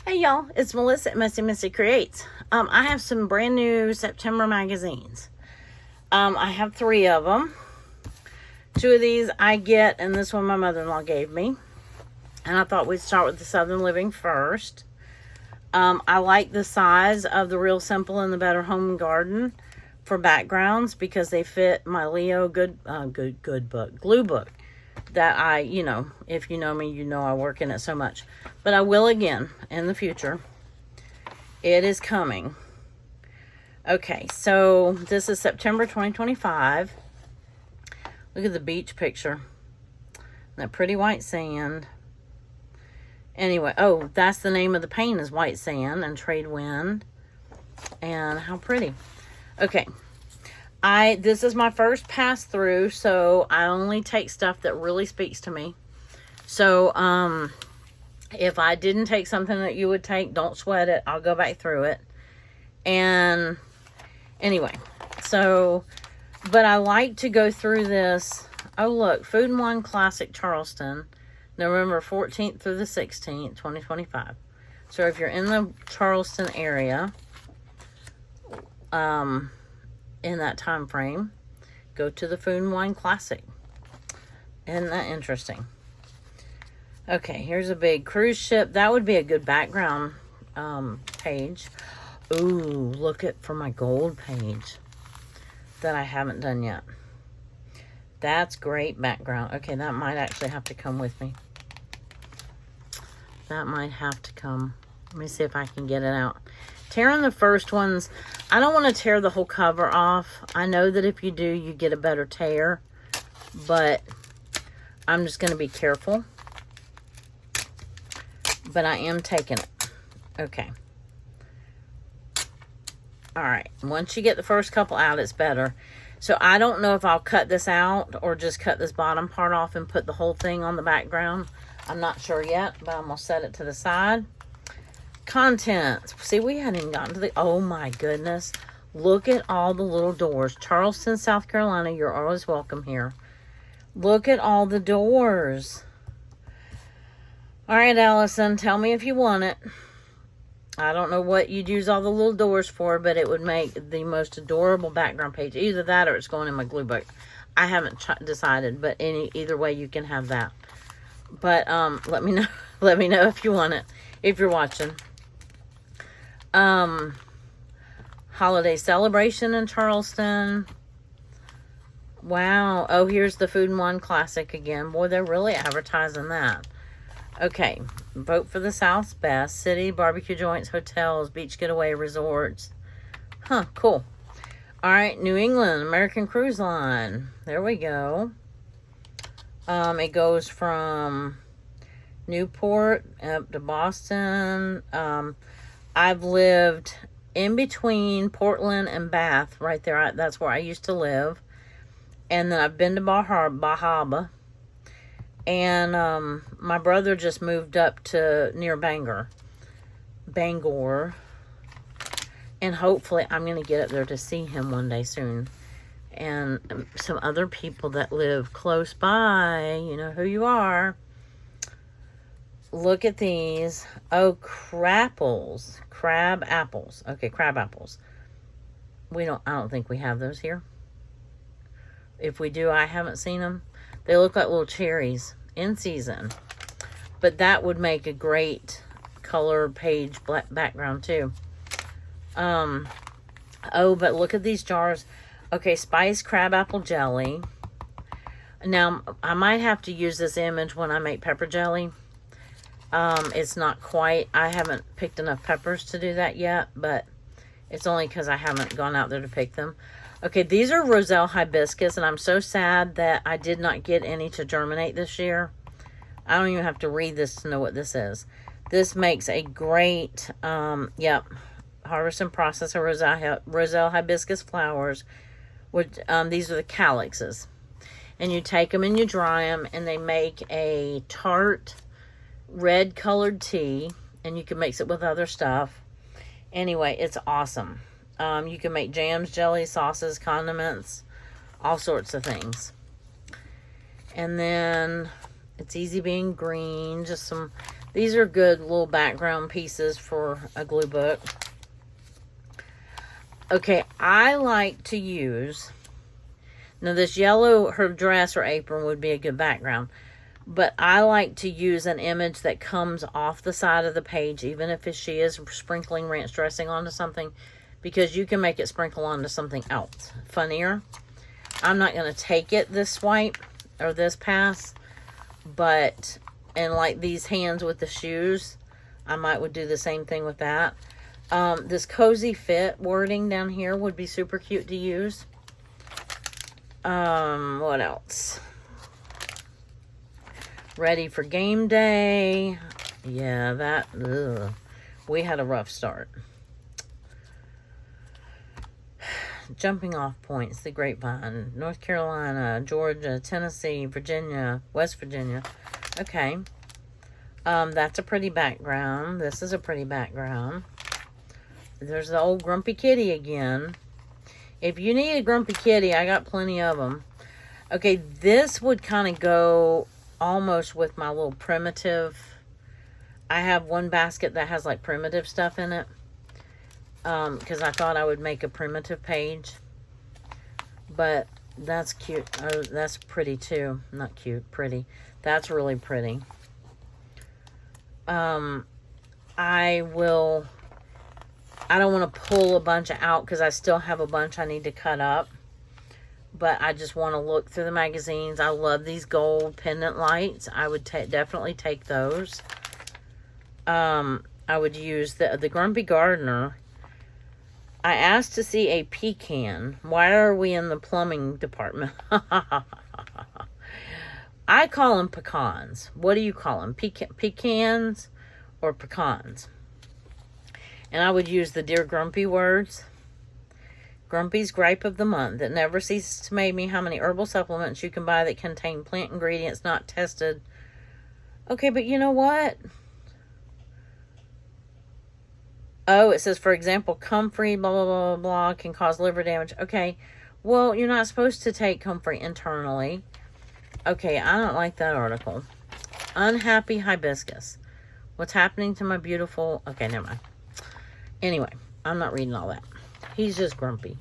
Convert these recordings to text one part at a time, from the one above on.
Hey y'all, it's Melissa at MessyMissy Creates. I have some brand new September magazines. I have 3 of them. 2 of these I get, and this one my mother-in-law gave me. And I thought we'd start with the Southern Living first. I like the size of the Real Simple and the Better Home and Garden for backgrounds because they fit my Leo Gluebook that I, if you know me, you know I work in it so much. But I will again in the future. It is coming. Okay, so this is September 2025. Look at the beach picture. That pretty white sand. Anyway, oh, that's the name of the paint is White Sand and Trade Wind. And how pretty. Okay. This is my first pass through, so I only take stuff that really speaks to me. So, if I didn't take something that you would take, don't sweat it. I'll go back through it. And anyway, so, but I like to go through this. Oh, look, Food and Wine Classic Charleston, November 14th through the 16th, 2025. So if you're in the Charleston area, in that time frame, go to the Food and Wine Classic. Isn't that interesting? Okay, here's a big cruise ship. That would be a good background page. Ooh, look at for my gold page that I haven't done yet. That's great background. Okay, that might actually have to come with me. That might have to come. Let me see if I can get it out. Tearing the first ones, I don't want to tear the whole cover off. I know that if you do, you get a better tear. But I'm just going to be careful. But I am taking it. Okay. Alright. Once you get the first couple out, it's better. So I don't know if I'll cut this out or just cut this bottom part off and put the whole thing on the background. I'm not sure yet, but I'm going to set it to the side. Contents. See, we hadn't even gotten to the... Oh, my goodness. Look at all the little doors. Charleston, South Carolina, you're always welcome here. Look at all the doors. All right, Allison, tell me if you want it. I don't know what you'd use all the little doors for, but it would make the most adorable background page. Either that or it's going in my glue book. I haven't decided, but either way you can have that. But let me know. Let me know if you want it. If you're watching. Holiday celebration in Charleston. Wow. Oh, here's the Food and Wine Classic again. Boy, they're really advertising that. Okay. Vote for the South's best. City, barbecue joints, hotels, beach getaway, resorts. Huh, cool. All right, New England, American Cruise Line. There we go. It goes from Newport up to Boston. I've lived in between Portland and Bath, right there. That's where I used to live. And then I've been to Bahama. And my brother just moved up to near Bangor. And hopefully I'm going to get up there to see him one day soon. And some other people that live close by, you know who you are. Look at these. Oh, crab apples. Okay, crab apples. I don't think we have those here. If we do, I haven't seen them. They look like little cherries in season. But that would make a great color page background too. Oh, but look at these jars. Okay, spiced crabapple jelly. Now, I might have to use this image when I make pepper jelly. It's not quite, I haven't picked enough peppers to do that yet, but it's only because I haven't gone out there to pick them. Okay, these are Roselle hibiscus, and I'm so sad that I did not get any to germinate this year. I don't even have to read this to know what this is. This makes a great, harvest and process of Roselle hibiscus flowers. Which, these are the calyxes. And you take them and you dry them, and they make a tart red colored tea. And you can mix it with other stuff. Anyway, it's awesome. You can make jams, jellies, sauces, condiments, all sorts of things. And then it's easy being green. Just some, These are good little background pieces for a glue book. Okay, I like to use, now this yellow, her dress or apron would be a good background. But I like to use an image that comes off the side of the page, even if she is sprinkling ranch dressing onto something, because you can make it sprinkle onto something else. Funnier. I'm not going to take it this swipe or this pass, but, and like these hands with the shoes, I would do the same thing with that. This cozy fit wording down here would be super cute to use. What else? Ready for game day. Yeah, that, ugh. We had a rough start. Jumping off points, the grapevine. North Carolina, Georgia, Tennessee, Virginia, West Virginia. Okay. That's a pretty background. This is a pretty background. There's the old grumpy kitty again. If you need a grumpy kitty, I got plenty of them. Okay, this would kind of go almost with my little primitive. I have one basket that has like primitive stuff in it. Because I thought I would make a primitive page. But that's cute. Oh, that's pretty too. Not cute, pretty. That's really pretty. I don't want to pull a bunch out because I still have a bunch I need to cut up. But I just want to look through the magazines. I love these gold pendant lights. I would definitely take those. I would use the Grumpy Gardener. I asked to see a pecan. Why are we in the plumbing department? I call them pecans. What do you call them? Pecans or pecans? And I would use the Dear Grumpy words. Grumpy's gripe of the month. It never ceases to amaze me how many herbal supplements you can buy that contain plant ingredients not tested. Okay, but you know what? Oh, it says, for example, comfrey, blah, blah, blah, blah, blah, can cause liver damage. Okay, well, you're not supposed to take comfrey internally. Okay, I don't like that article. Unhappy hibiscus. What's happening to my beautiful... Okay, never mind. Anyway, I'm not reading all that. He's just grumpy.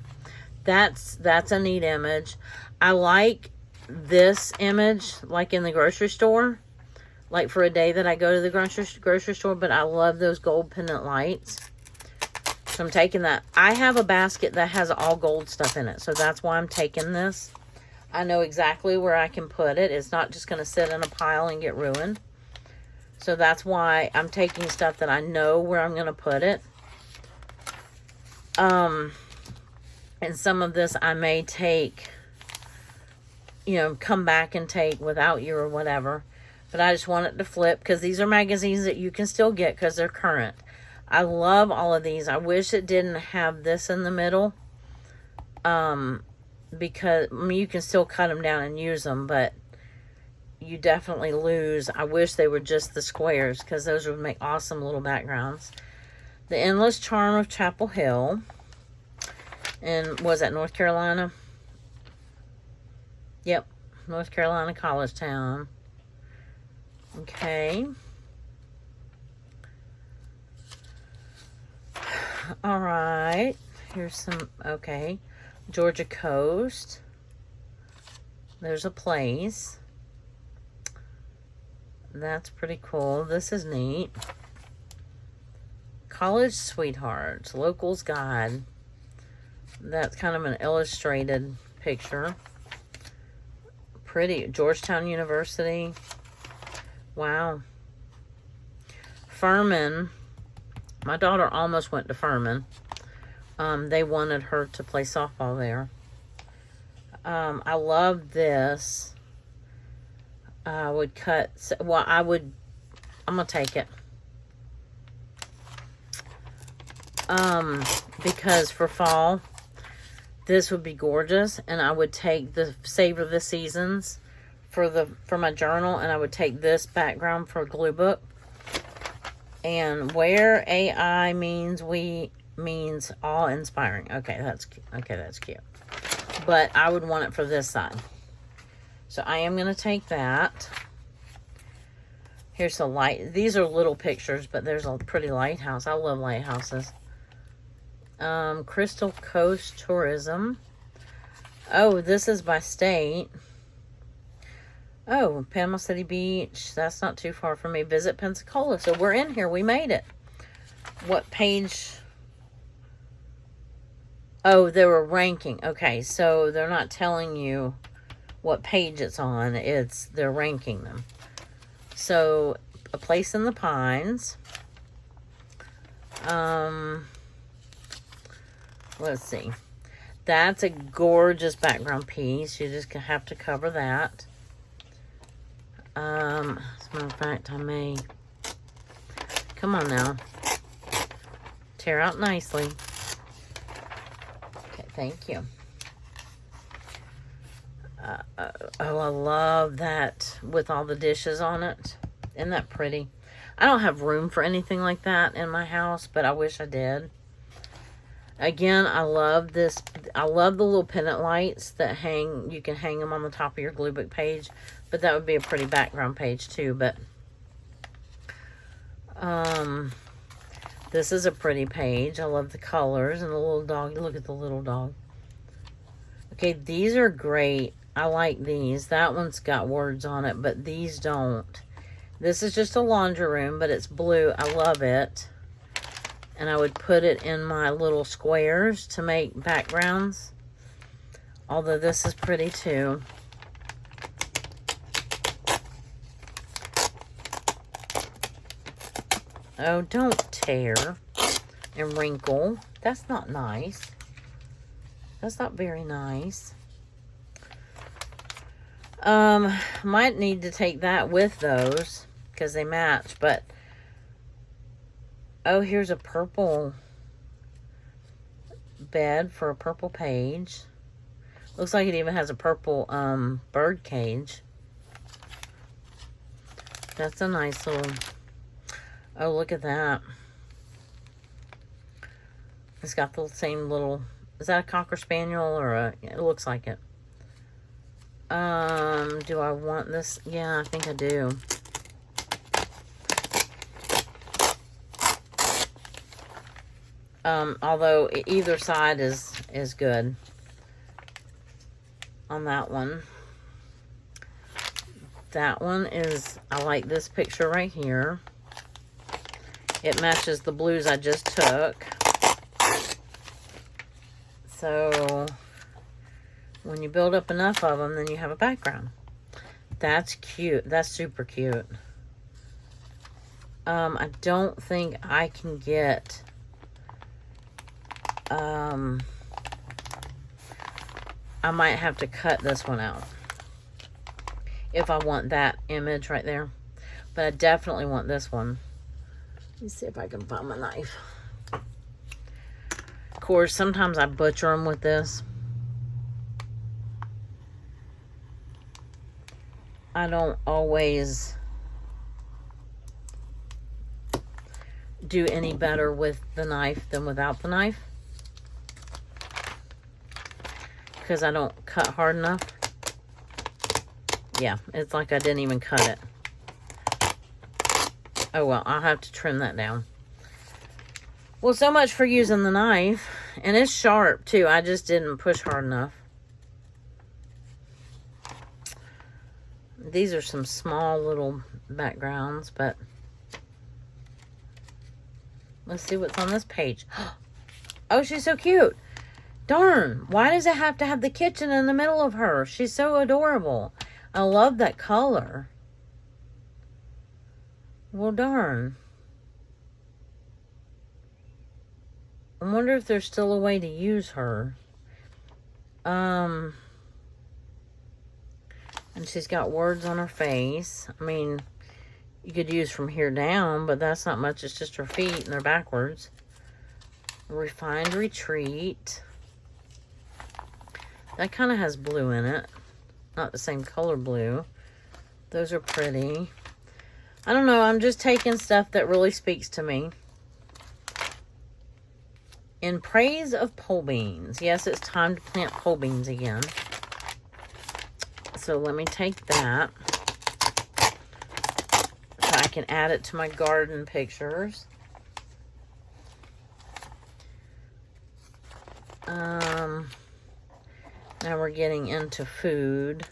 That's a neat image. I like this image, like in the grocery store. Like for a day that I go to the grocery store. But I love those gold pendant lights. So I'm taking that. I have a basket that has all gold stuff in it. So that's why I'm taking this. I know exactly where I can put it. It's not just going to sit in a pile and get ruined. So that's why I'm taking stuff that I know where I'm going to put it. And some of this I may take, you know, come back and take without you or whatever. But I just want it to flip because these are magazines that you can still get because they're current. I love all of these. I wish it didn't have this in the middle. Because, I mean, you can still cut them down and use them, but you definitely lose. I wish they were just the squares because those would make awesome little backgrounds. The Endless Charm of Chapel Hill. And was that North Carolina? Yep. North Carolina College Town. Okay. Alright. Here's some, okay. Georgia Coast. There's a place. That's pretty cool. This is neat. College Sweethearts. Locals Guide. That's kind of an illustrated picture. Pretty. Georgetown University. Wow. Furman. My daughter almost went to Furman. They wanted her to play softball there. I love this. I would cut... Well, I'm going to take it. Because for fall, this would be gorgeous. And I would take the Savor the Seasons for my journal. And I would take this background for a glue book. And where AI means we means awe-inspiring. Okay, that's cute. Okay, that's cute. But I would want it for this side. So I am going to take that. Here's a light. These are little pictures, but there's a pretty lighthouse. I love lighthouses. Crystal Coast Tourism. Oh, this is by state. Oh, Panama City Beach. That's not too far from me. Visit Pensacola. So we're in here. We made it. What page? Oh, they were ranking. Okay, so they're not telling you what page it's on. They're ranking them. So, A Place in the Pines. Let's see. That's a gorgeous background piece. You just have to cover that. As a matter of fact, I may... Come on now. Tear out nicely. Okay, thank you. Oh, I love that with all the dishes on it. Isn't that pretty? I don't have room for anything like that in my house, but I wish I did. Again, I love this. I love the little pendant lights that hang. You can hang them on the top of your Gluebook page, but that would be a pretty background page too. But this is a pretty page. I love the colors and the little dog. Look at the little dog. Okay, these are great. I like these. That one's got words on it, but these don't. This is just a laundry room, but it's blue. I love it. And I would put it in my little squares to make backgrounds. Although this is pretty too. Oh, don't tear and wrinkle. That's not nice. That's not very nice. Might need to take that with those because they match, but oh, here's a purple bed for a purple page. Looks like it even has a purple bird cage. That's a nice little... Oh, look at that. It's got the same little... Is that a Cocker Spaniel or a... It looks like it. Do I want this? Yeah, I think I do. Although either side is good on that one. That one is... I like this picture right here. It matches the blues I just took. So, when you build up enough of them, then you have a background. That's cute. That's super cute. I don't think I can get... I might have to cut this one out. If I want that image right there. But I definitely want this one. Let me see if I can find my knife. Of course, sometimes I butcher them with this. I don't always do any better with the knife than without the knife. Because I don't cut hard enough. Yeah, it's like I didn't even cut it. Oh well, I'll have to trim that down. Well, so much for using the knife. And it's sharp too. I just didn't push hard enough. These are some small little backgrounds, but let's see what's on this page. Oh, she's so cute. Darn, why does it have to have the kitchen in the middle of her? She's so adorable. I love that color. Well, darn. I wonder if there's still a way to use her. And she's got words on her face. I mean, you could use from here down, but that's not much. It's just her feet, and they're backwards. Refined Retreat. That kind of has blue in it. Not the same color blue. Those are pretty. I don't know. I'm just taking stuff that really speaks to me. In Praise of Pole Beans. Yes, it's time to plant pole beans again. So let me take that. So I can add it to my garden pictures. Now we're getting into food.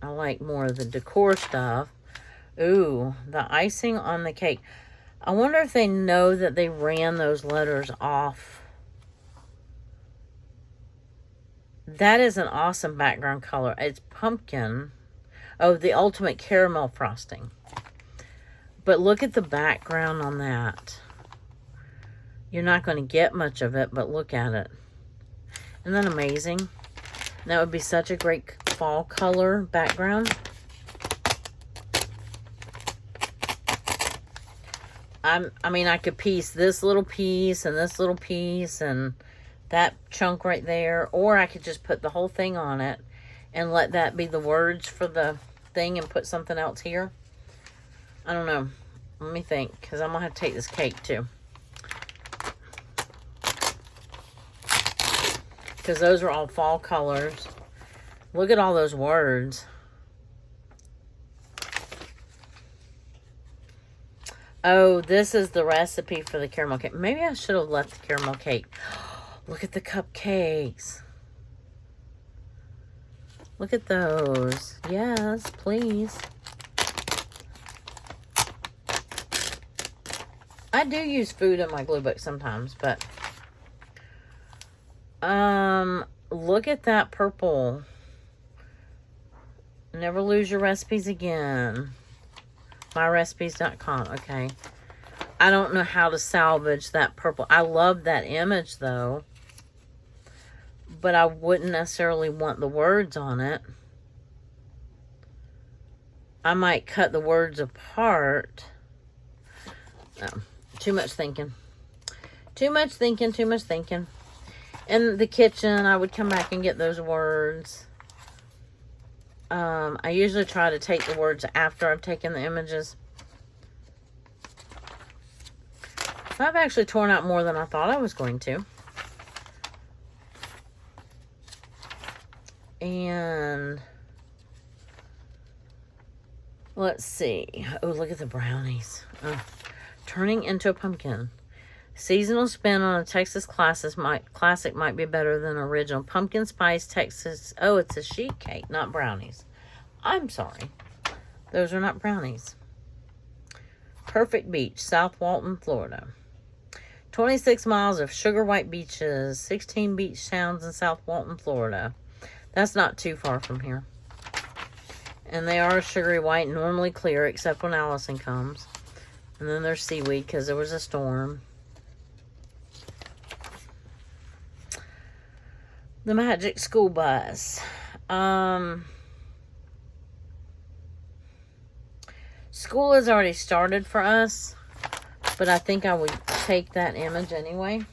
I like more of the decor stuff. Ooh, the icing on the cake. I wonder if they know that they ran those letters off. That is an awesome background color. It's pumpkin. Oh, the ultimate caramel frosting. But look at the background on that. You're not going to get much of it, but look at it. Isn't that amazing? That would be such a great fall color background. I mean, I could piece this little piece and this little piece and that chunk right there. Or I could just put the whole thing on it and let that be the words for the thing and put something else here. I don't know. Let me think, because I'm going to have to take this cake too. Because those are all fall colors. Look at all those words. Oh, this is the recipe for the caramel cake. Maybe I should have left the caramel cake. Look at the cupcakes. Look at those. Yes, please. I do use food in my glue book sometimes, but... look at that purple. Never lose your recipes again. MyRecipes.com. Okay. I don't know how to salvage that purple. I love that image though. But I wouldn't necessarily want the words on it. I might cut the words apart. No, too much thinking. Too much thinking, too much thinking. In the kitchen, I would come back and get those words. I usually try to take the words after I've taken the images. I've actually torn out more than I thought I was going to. And let's see. Oh, look at the brownies. Oh, turning into a pumpkin. Seasonal spin on a Texas classic might be better than original. Pumpkin spice Texas. Oh, it's a sheet cake, not brownies. I'm sorry. Those are not brownies. Perfect Beach, South Walton, Florida. 26 miles of sugar white beaches. 16 beach towns in South Walton, Florida. That's not too far from here. And they are sugary white, normally clear, except when Allison comes. And then there's seaweed because there was a storm. The Magic School Bus. School has already started for us, but I think I would take that image anyway.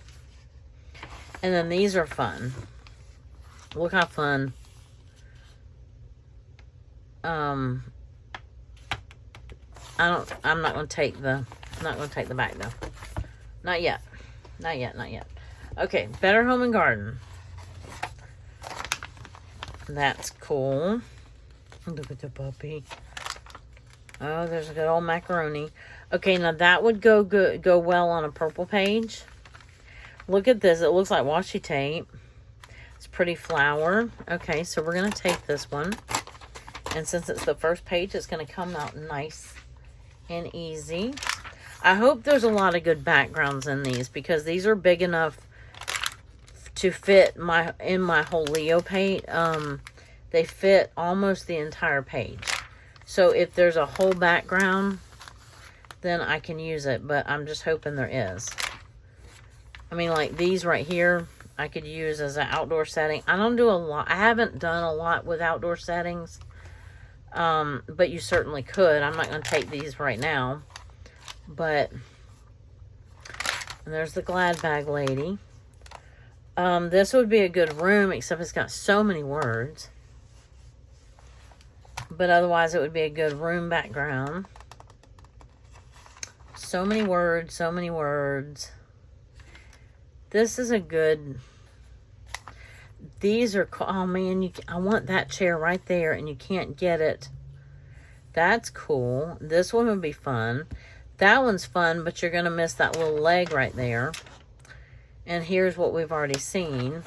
And then these are fun. Look how fun. I'm not going to take the back though. Not yet. Not yet, not yet. Okay, Better Home and Garden. That's cool. Look at the puppy. Oh, there's a good old macaroni. Okay, now that would go well on a purple page. Look at this. It looks like washi tape. It's pretty flower. Okay, so we're going to take this one. And since it's the first page, it's going to come out nice and easy. I hope there's a lot of good backgrounds in these because these are big enough to fit in my whole Leo page. They fit almost the entire page. So if there's a whole background, then I can use it. But I'm just hoping there is. I mean, like these right here, I could use as an outdoor setting. I don't do a lot. I haven't done a lot with outdoor settings. But you certainly could. I'm not going to take these right now. But, and there's the Glad Bag lady. This would be a good room, except it's got so many words. But otherwise, it would be a good room background. So many words, so many words. This is a good... These are... Oh, man, I want that chair right there, and you can't get it That's cool. This one would be fun. That one's fun, but you're going to miss that little leg right there. And here's what we've already seen.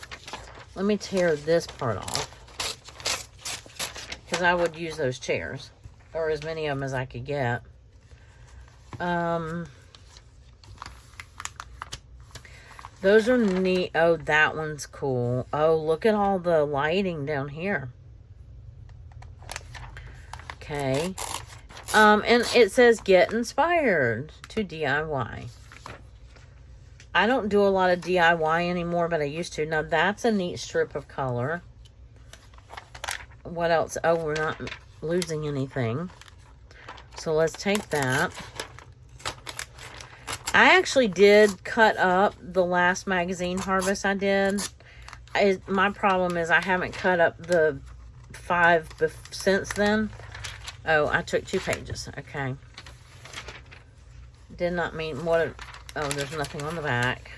Let me tear this part off, because I would use those chairs, or as many of them as I could get. Those are neat. Oh, that one's cool. Oh, look at all the lighting down here. Okay. And it says get inspired to DIY. I don't do a lot of DIY anymore, but I used to. Now, that's a neat strip of color. What else? Oh, we're not losing anything. So let's take that. I actually did cut up the last magazine harvest I did. My problem is I haven't cut up the 5 since then. Oh, I took 2 pages. Okay. Did not mean what... Oh, there's nothing on the back.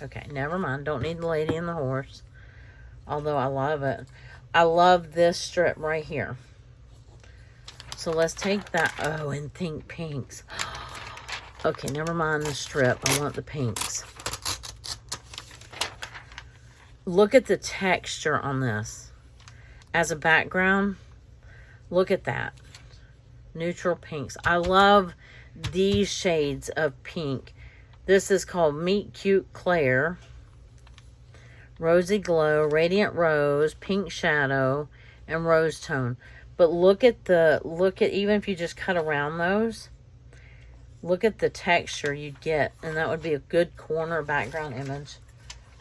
Okay, never mind. Don't need the lady and the horse. Although I love it. I love this strip right here. So let's take that. Oh, and think pinks. Okay, never mind the strip. I want the pinks. Look at the texture on this. As a background, look at that. Neutral pinks. I love these shades of pink. This is called Meet Cute Claire. Rosy Glow, Radiant Rose, Pink Shadow, and Rose Tone. But look at even if you just cut around those, look at the texture you'd get. And that would be a good corner background image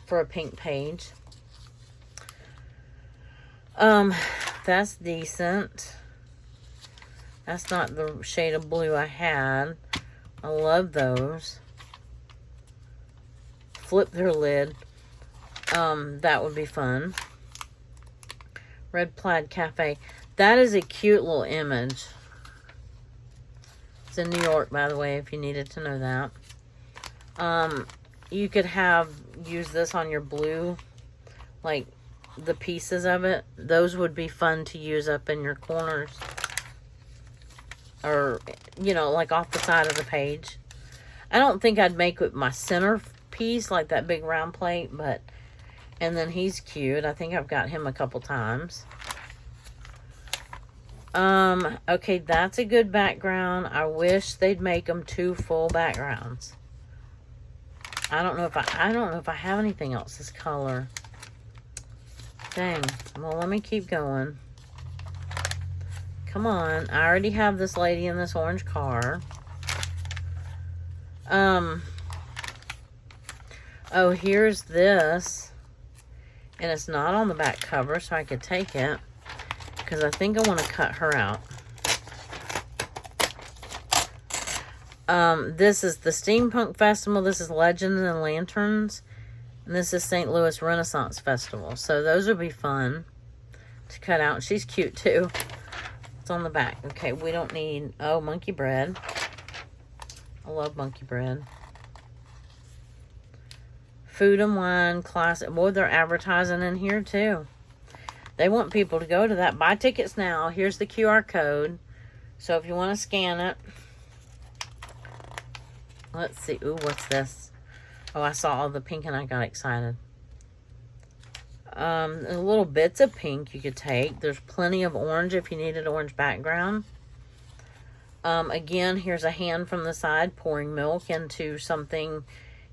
for a pink page. That's decent. That's not the shade of blue I had. I love those. Flip their lid. That would be fun. Red Plaid Cafe. That is a cute little image. It's in New York, by the way, if you needed to know that. You could use this on your blue, like the pieces of it. Those would be fun to use up in your corners. Or, you know, like off the side of the page. I don't think I'd make it my center piece, like that big round plate, but... And then he's cute. I think I've got him a couple times. Okay, that's a good background. I wish they'd make them 2 full backgrounds. I don't know if I have anything else this color. Dang. Well, let me keep going. Come on. I already have this lady in this orange car. Oh, here's this. And it's not on the back cover, so I could take it. Because I think I want to cut her out. This is the Steampunk Festival. This is Legends and Lanterns. And this is St. Louis Renaissance Festival. So those would be fun to cut out. She's cute too. It's on the back. Okay, we don't need... Oh, monkey bread. I love monkey bread. Food and Wine Classic. Boy, they're advertising in here too. They want people to go to that. Buy tickets now. Here's the QR code. So if you want to scan it. Let's see. Ooh, what's this? Oh, I saw all the pink and I got excited. Little bits of pink you could take. There's plenty of orange if you needed orange background. Again, here's a hand from the side pouring milk into something.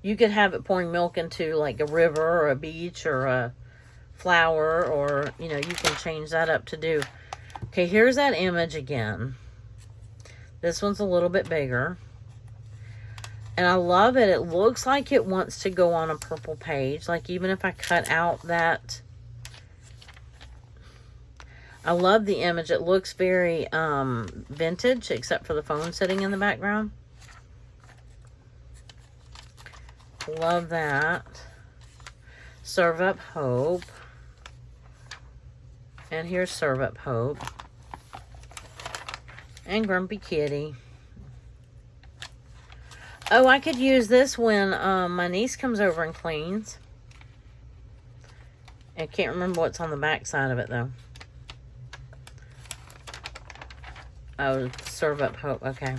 You could have it pouring milk into like a river or a beach or a flower, or, you know, you can change that up to do. Okay, here's that image again. This one's a little bit bigger. And I love it. It looks like it wants to go on a purple page. Like, even if I cut out that... I love the image. It looks very vintage, except for the phone sitting in the background. Love that. Serve Up Hope. And here's Serve Up Hope. And Grumpy Kitty. Oh, I could use this when my niece comes over and cleans. I can't remember what's on the back side of it, though. Oh, serve up hope. Okay.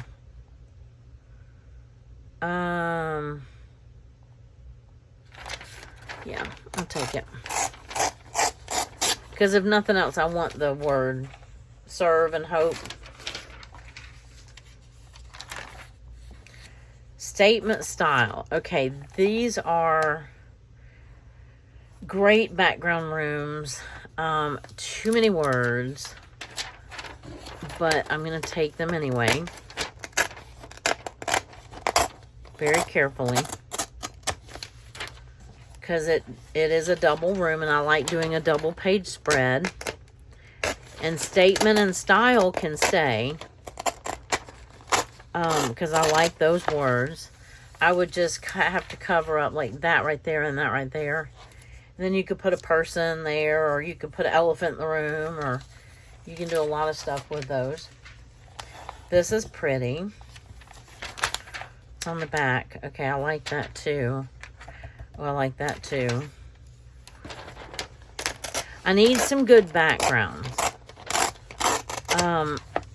Yeah, I'll take it. Because if nothing else, I want the word serve and hope. Statement style. Okay, these are great background rooms. Too many words, but I'm going to take them anyway. Very carefully. Because it is a double room, and I like doing a double page spread. And statement and style can stay. Because I like those words. I would just have to cover up like that right there and that right there. And then you could put a person there, or you could put an elephant in the room, or you can do a lot of stuff with those. This is pretty. It's on the back. Okay, I like that too. Oh, I like that too. I need some good backgrounds.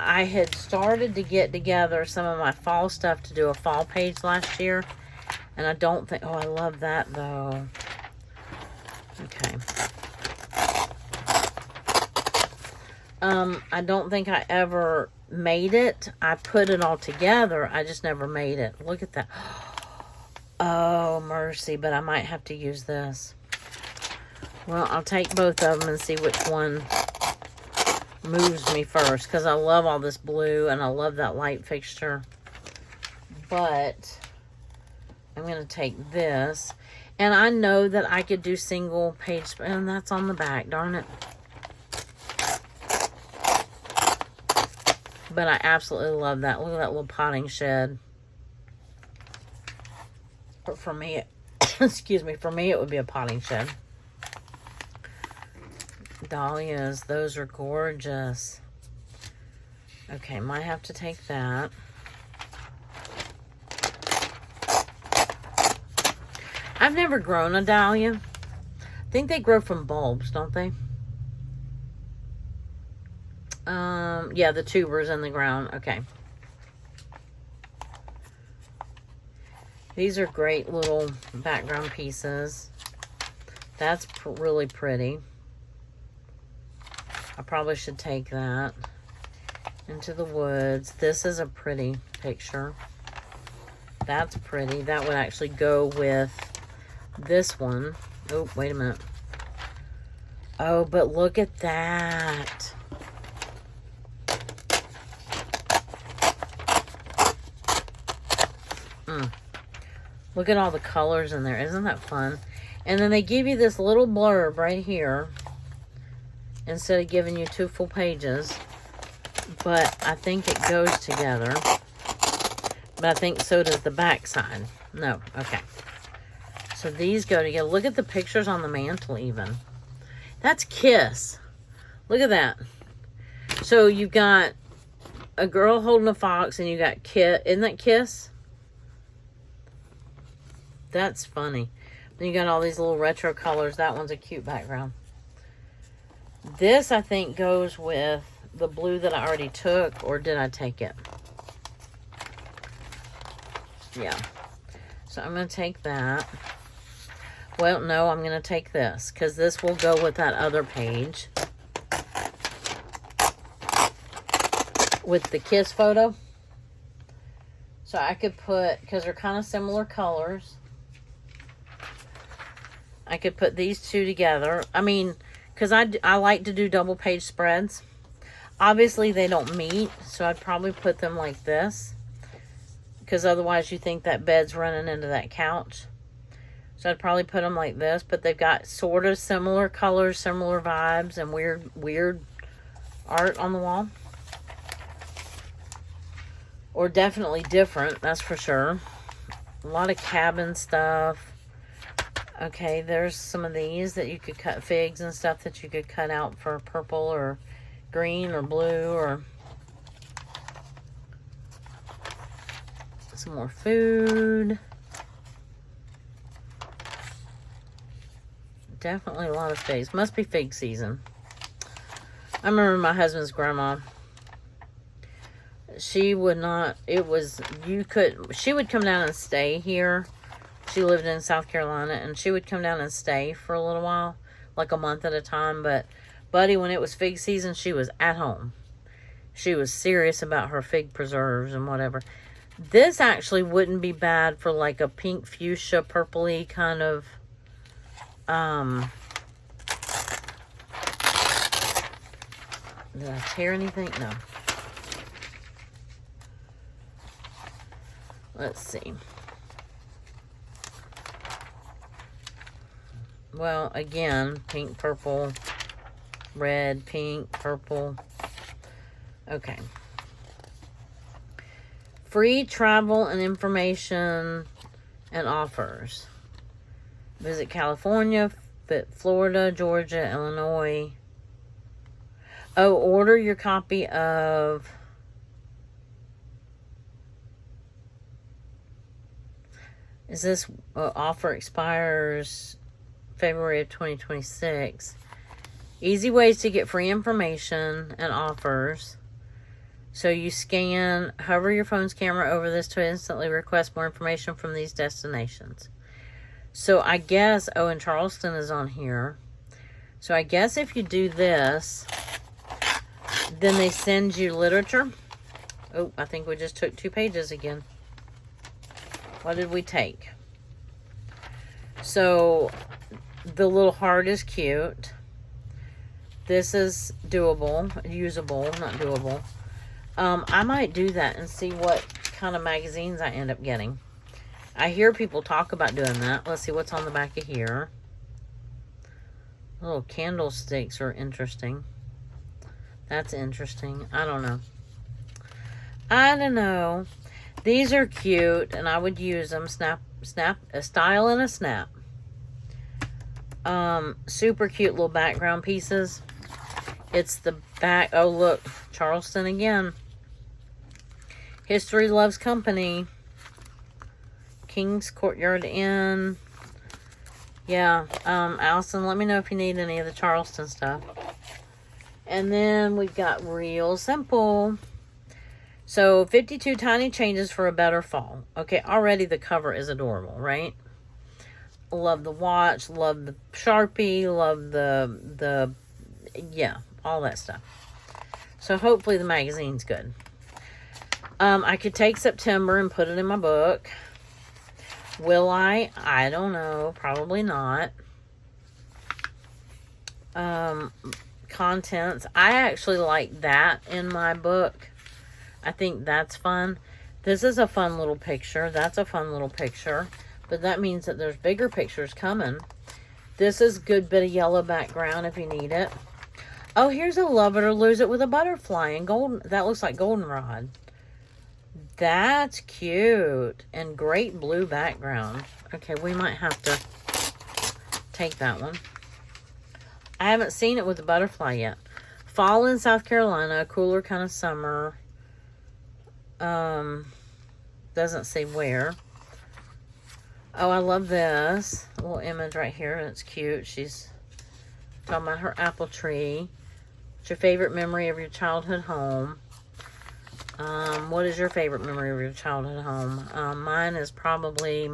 I had started to get together some of my fall stuff to do a fall page last year. And I don't think... Oh, I love that though. Okay. I don't think I ever made it. I put it all together. I just never made it. Look at that. Oh, mercy. But I might have to use this. Well, I'll take both of them and see which one moves me first. Because I love all this blue and I love that light fixture. But I'm going to take this. And I know that I could do single page. And that's on the back. Darn it. But I absolutely love that. Look at that little potting shed. But for me, excuse me, for me it would be a potting shed. Dahlias, those are gorgeous. Okay, might have to take that. I've never grown a dahlia. I think they grow from bulbs, don't they? Yeah, the tubers in the ground. Okay. These are great little background pieces. That's really pretty. I probably should take that. Into the woods. This is a pretty picture. That's pretty. That would actually go with this one. Oh, wait a minute. Oh, but look at that. Look at all the colors in there. Isn't that fun? And then they give you this little blurb right here instead of giving you 2 full pages. But I think it goes together. But I think so does the back side. No. Okay. So these go together. Look at the pictures on the mantle even. That's Kiss. Look at that. So you've got a girl holding a fox and you got Kiss. Isn't that Kiss? That's funny. Then you got all these little retro colors. That one's a cute background. This, I think, goes with the blue that I already took. Or did I take it? Yeah. So I'm going to take that. Well, no, I'm going to take this. Because this will go with that other page. With the Kiss photo. So I could put, because they're kind of similar colors. I could put these two together. I mean, because I like to do double page spreads. Obviously, they don't meet, so I'd probably put them like this. Because otherwise, you think that bed's running into that couch. So I'd probably put them like this. But they've got sort of similar colors, similar vibes, and weird art on the wall. Or definitely different, that's for sure. A lot of cabin stuff. Okay, there's some of these that you could cut, figs and stuff that you could cut out for purple or green or blue, or some more food. Definitely a lot of figs. Must be fig season. I remember my husband's grandma she would not, she would come down and stay here. She lived in South Carolina, and she would come down and stay for a little while, like a month at a time. But Buddy, when it was fig season, she was at home. She was serious about her fig preserves and whatever. This actually wouldn't be bad for like a pink fuchsia purpley kind of did I tear anything? No. Let's see. Well, again, pink, purple, red, pink, purple. Okay. Free travel and information and offers. Visit California, Florida, Georgia, Illinois. Oh, order your copy of... Is this offer expires February of 2026? Easy ways to get free information and offers. So you hover your phone's camera over this to instantly request more information from these destinations. So I guess, oh, and Charleston is on here. So I guess if you do this, then they send you literature. Oh, I think we just took 2 pages again. What did we take? So the little heart is cute. This is doable, usable, not doable. I might do that and see what kind of magazines I end up getting. I hear people talk about doing that. Let's see what's on the back of here. Little candlesticks are interesting. That's interesting. I don't know. I don't know. These are cute, and I would use them. Snap, a style and a snap. Super cute little background pieces. It's the back. Oh, look. Charleston again. History Loves Company. King's Courtyard Inn. Yeah. Allison, let me know if you need any of the Charleston stuff. And then we've got Real Simple. So, 52 tiny changes for a better fall. Okay, already the cover is adorable, right? Love the watch, love the Sharpie, love the yeah, all that stuff. So, hopefully the magazine's good. I could take September and put it in my book. Will I? I don't know. Probably not. Contents. I actually like that in my book. I think that's fun. This is a fun little picture. That's a fun little picture. But that means that there's bigger pictures coming. This is a good bit of yellow background if you need it. Oh, here's a Love It or Lose It with a butterfly and golden. That looks like goldenrod. That's cute. And great blue background. Okay, we might have to take that one. I haven't seen it with the butterfly yet. Fall in South Carolina. A cooler kind of summer. Doesn't say where. Oh, I love this little image right here. It's cute. She's talking about her apple tree. What's your favorite memory of your childhood home? What is your favorite memory of your childhood home? Mine is probably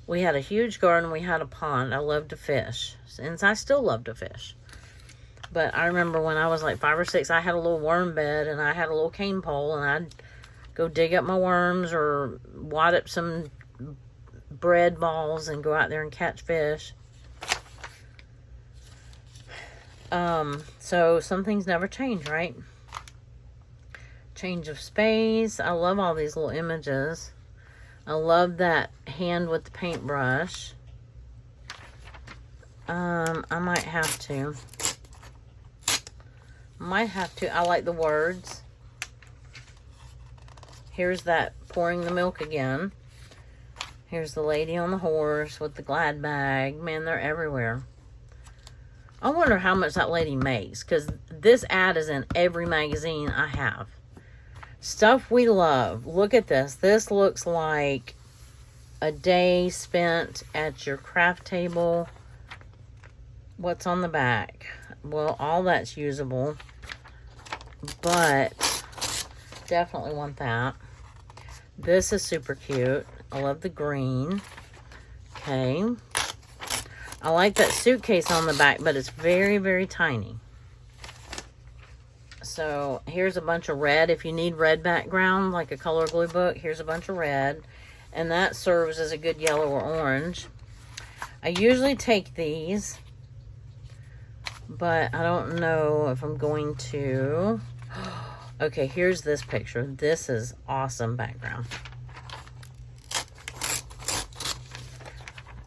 we had a huge garden. We had a pond. I loved to fish. And I still love to fish. But I remember when I was like 5 or 6, I had a little worm bed and I had a little cane pole and I'd go dig up my worms or wad up some bread balls and go out there and catch fish. So some things never change, right? Change of space. I love all these little images. I love that hand with the paintbrush. I might have to. I like the words. Here's that pouring the milk again. Here's the lady on the horse with the glad bag. Man, they're everywhere. I wonder how much that lady makes, because this ad is in every magazine I have. Stuff we love. Look at this. This looks like a day spent at your craft table. What's on the back? Well, all that's usable. But Definitely want that. This is super cute. I love the green. Okay. I like that suitcase on the back, but it's very, very tiny. So here's a bunch of red. If you need red background, like a color glue book, here's a bunch of red. And that serves as a good yellow or orange. I usually take these, but I don't know if I'm going to. Okay, here's this picture. This is awesome background.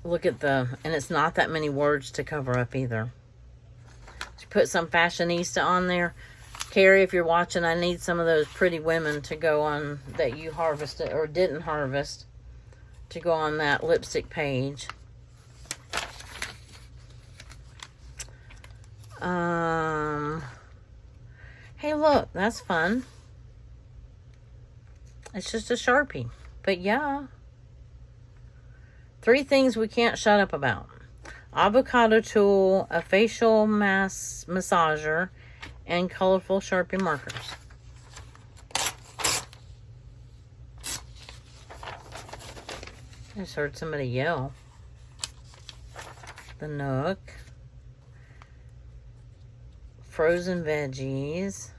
Look at and it's not that many words to cover up either. Just put some fashionista on there. Carrie, if you're watching, I need some of those pretty women to go on that you harvested or didn't harvest to go on that lipstick page. Hey, look, that's fun. It's just a Sharpie. But yeah. 3 things we can't shut up about. Avocado tool, a facial massager, and colorful Sharpie markers. I just heard somebody yell. The Nook. Frozen veggies.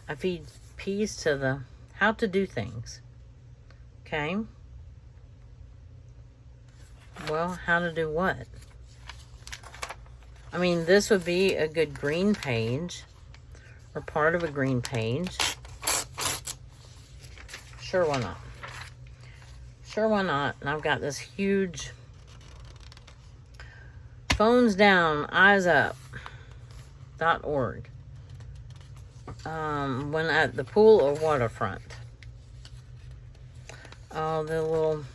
I feed peas to the how to do things. Okay. Well, how to do what? I mean, this would be a good green page. Or part of a green page. Sure, why not? Sure, why not? And I've got this huge phones down, eyes up. .org. When at the pool or waterfront. Oh, the little.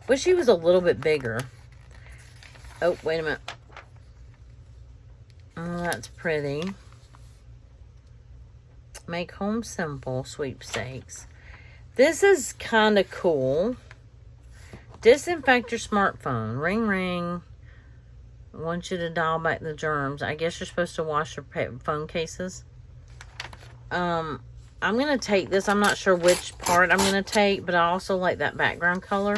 Wish he was a little bit bigger. Oh, wait a minute. Oh, that's pretty. Make home simple sweepstakes. This is kind of cool. Disinfect your smartphone. Ring, ring. I want you to dial back the germs. I guess you're supposed to wash your phone cases. I'm going to take this. I'm not sure which part I'm going to take, but I also like that background color.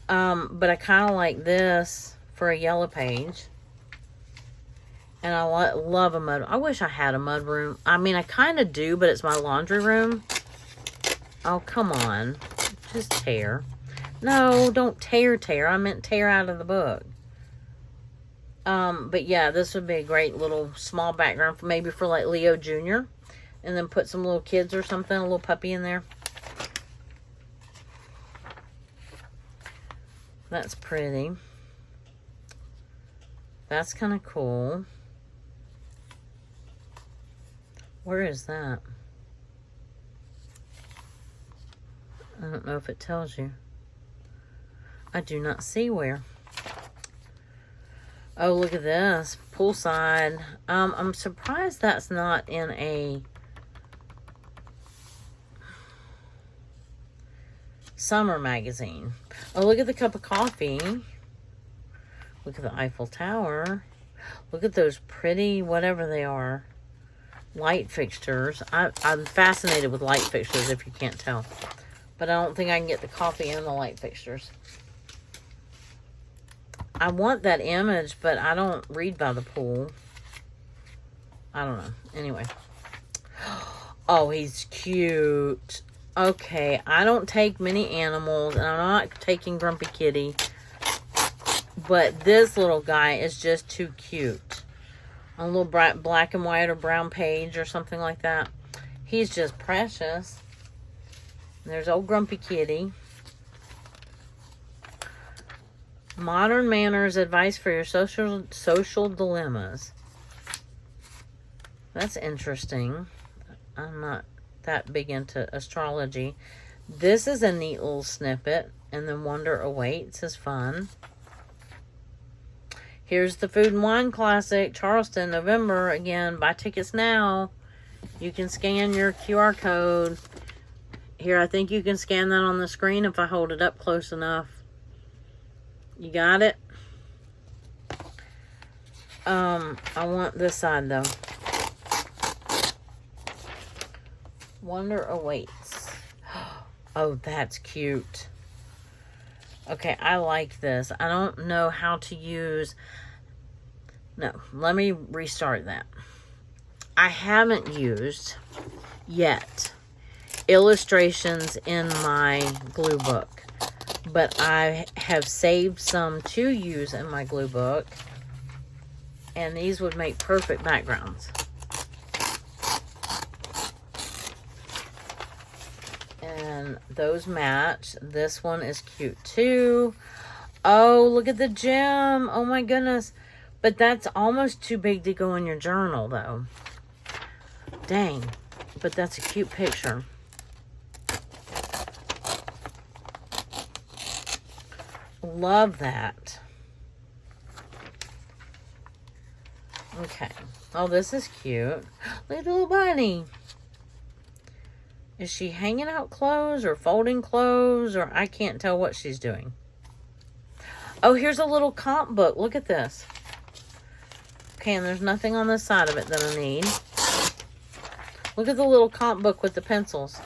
But I kind of like this for a yellow page. And I love a mud. I wish I had a mud room. I mean, I kind of do, but it's my laundry room. Oh, come on. Just tear. No, don't tear. I meant tear out of the book. But yeah, this would be a great little small background for maybe for like Leo Jr. And then put some little kids or something, a little puppy in there. That's pretty. That's kind of cool. Where is that? I don't know if it tells you. I do not see where. Oh, look at this. Poolside. I'm surprised that's not in a summer magazine. Oh, look at the cup of coffee. Look at the Eiffel Tower. Look at those pretty, whatever they are, light fixtures. I'm fascinated with light fixtures, if you can't tell. But I don't think I can get the coffee and the light fixtures. I want that image, but I don't read by the pool. I don't know. Anyway. Oh, he's cute. Okay, I don't take many animals, and I'm not taking Grumpy Kitty. But this little guy is just too cute. On a little black and white or brown page or something like that. He's just precious. And there's old Grumpy Kitty. Modern manners, advice for your social dilemmas. That's interesting. I'm not that big into astrology. This is a neat little snippet. And then Wonder Awaits is fun. Here's the Food and Wine Classic, Charleston, November. Again, buy tickets now. You can scan your QR code. Here, I think you can scan that on the screen if I hold it up close enough. You got it? I want this side, though. Wonder awaits. Oh, that's cute. Okay, I like this. I don't know how to use... No, let me restart that. I haven't used yet illustrations in my glue book, but I have saved some to use in my glue book, and these would make perfect backgrounds. And those match. This one is cute too. Oh, look at the gem. Oh my goodness. But that's almost too big to go in your journal though. Dang. But that's a cute picture. Love that. Okay. Oh, this is cute. Look at the little bunny. Is she hanging out clothes or folding clothes, or I can't tell what she's doing. Oh, here's a little comp book. Look at this. Okay, and there's nothing on the side of it that I need. Look at the little comp book with the pencils.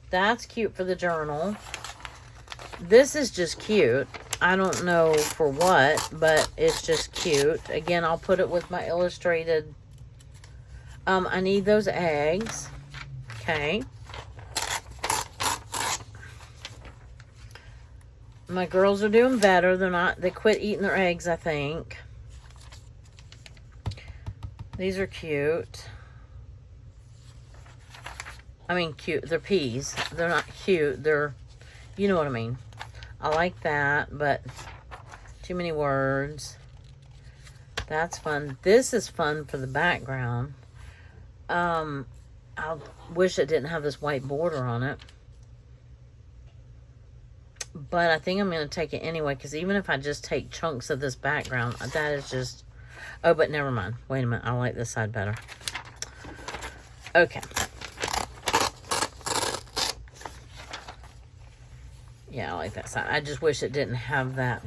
That's cute for the journal. This is just cute. I don't know for what, but it's just cute. Again, I'll put it with my illustrated. I need those eggs. Okay. My girls are doing better. They quit eating their eggs, I think. These are cute. I mean, cute. They're peas. They're not cute. They're, you know what I mean. I like that, but too many words. That's fun. This is fun for the background. I wish it didn't have this white border on it. But I think I'm going to take it anyway, because even if I just take chunks of this background, that is just... Oh, but never mind. Wait a minute. I like this side better. Okay. Yeah, I like that side. I just wish it didn't have that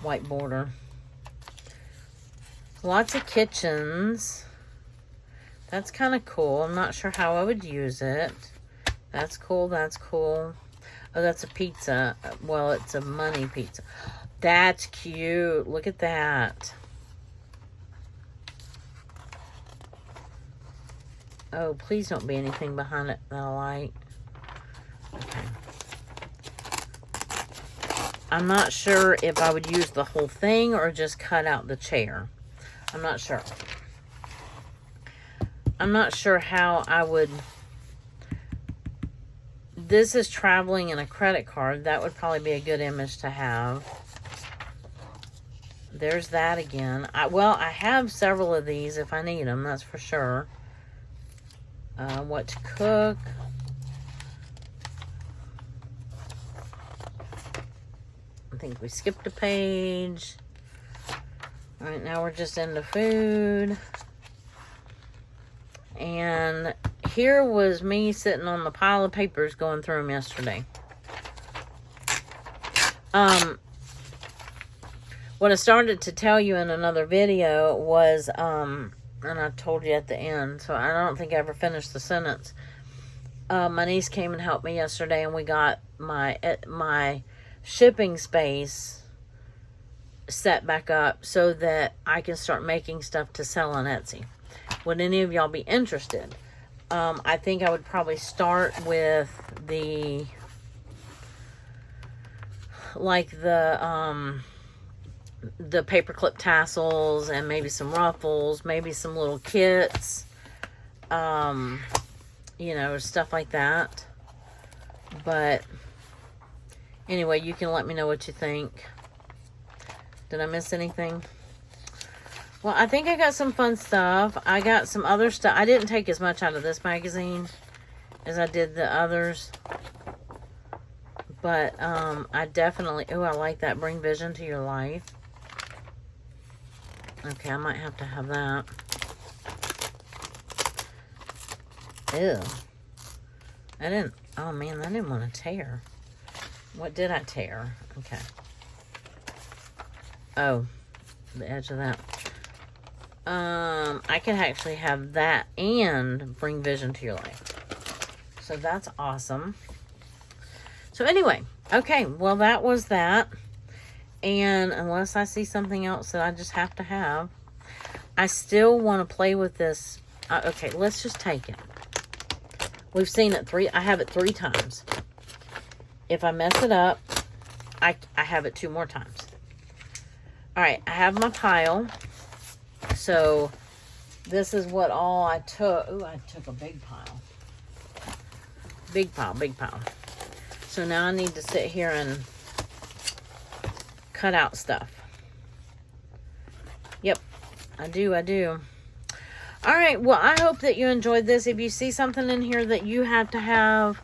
white border. Lots of kitchens. That's kind of cool. I'm not sure how I would use it. That's cool. That's cool. Oh, that's a pizza. Well, it's a money pizza. That's cute. Look at that. Oh, please don't be anything behind it that I like. Okay. I'm not sure if I would use the whole thing or just cut out the chair. I'm not sure. I'm not sure how I would... This is traveling in a credit card. That would probably be a good image to have. There's that again. I have several of these if I need them, that's for sure. What to cook. I think we skipped a page. All right, now we're just into food. And here was me sitting on the pile of papers going through them yesterday. What I started to tell you in another video was, and I told you at the end, so I don't think I ever finished the sentence. My niece came and helped me yesterday, and we got my shipping space set back up so that I can start making stuff to sell on Etsy. Would any of y'all be interested? I think I would probably start with the paperclip tassels and maybe some ruffles, maybe some little kits, you know, stuff like that. But anyway, you can let me know what you think. Did I miss anything? Well, I think I got some fun stuff. I got some other stuff. I didn't take as much out of this magazine as I did the others. But I definitely... Oh, I like that. Bring vision to your life. Okay, I might have to have that. Ew. I didn't... Oh, man, I didn't want to tear. What did I tear? Okay. Oh, the edge of that. I can actually have that and bring vision to your life. So that's awesome. So anyway, okay, well, that was that. And unless I see something else that I just have to have, I still want to play with this. Okay, let's just take it. We've seen it I have it 3 times. If I mess it up, I have it 2 more times. All right, I have my pile. So this is what all I took. Ooh, I took a big pile. Big pile, big pile. So now I need to sit here and cut out stuff. Yep, I do. All right, well, I hope that you enjoyed this. If you see something in here that you have to have,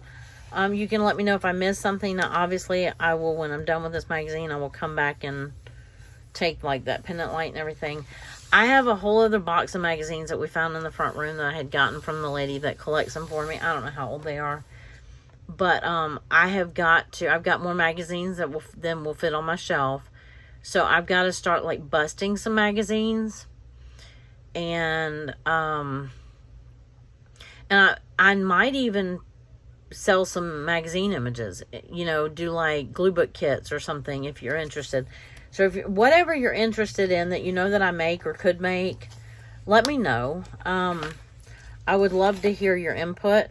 you can let me know if I missed something. Now, obviously, I will, when I'm done with this magazine, I will come back and take, like, that pendant light and everything. I have a whole other box of magazines that we found in the front room that I had gotten from the lady that collects them for me. I don't know how old they are. But I've got more magazines that will fit on my shelf. So I've got to start, like, busting some magazines. And I might even sell some magazine images, you know, do like Gluebook kits or something if you're interested. So if whatever you're interested in that you know that I make or could make, let me know. I would love to hear your input.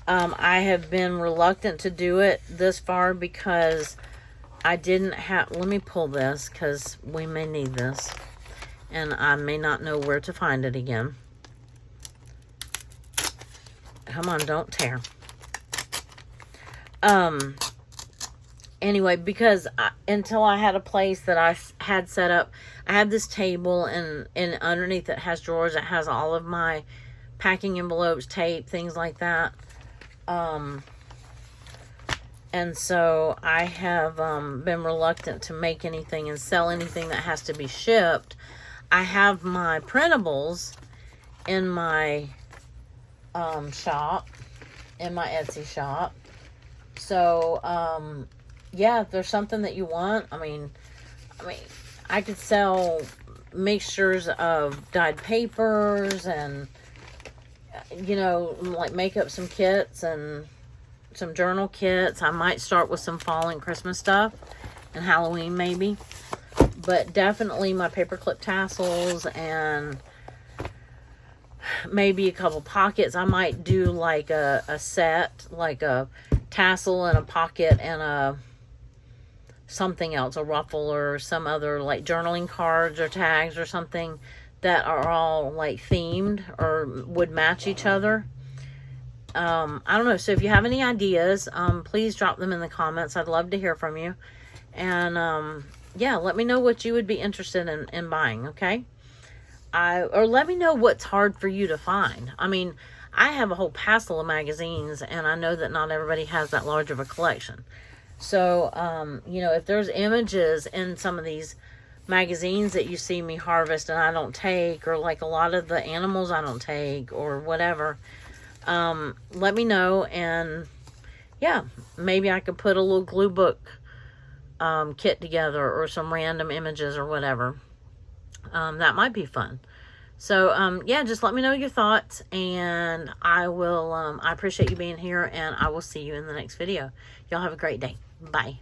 I have been reluctant to do it this far because I didn't have, let me pull this because we may need this. And I may not know where to find it again. Come on, don't tear. Anyway, because until I had a place that I had set up, I have this table, and underneath it has drawers that has all of my packing envelopes, tape, things like that. And so I have been reluctant to make anything and sell anything that has to be shipped. I have my printables in my shop, in my Etsy shop. So, yeah, if there's something that you want, I mean, I could sell mixtures of dyed papers and, you know, like make up some kits and some journal kits. I might start with some fall and Christmas stuff and Halloween maybe. But definitely my paperclip tassels and maybe a couple pockets. I might do like a set, like a tassel and a pocket and a something else, a ruffle or some other like journaling cards or tags or something that are all like themed or would match each other. I don't know. So if you have any ideas, please drop them in the comments. I'd love to hear from you. And, yeah, let me know what you would be interested in buying, okay? Or let me know what's hard for you to find. I mean, I have a whole passel of magazines, and I know that not everybody has that large of a collection. So, you know, if there's images in some of these magazines that you see me harvest and I don't take, or like a lot of the animals I don't take, or whatever, let me know, and yeah, maybe I could put a little Gluebook kit together or some random images or whatever. That might be fun. So, yeah, just let me know your thoughts, and I will, I appreciate you being here, and I will see you in the next video. Y'all have a great day. Bye.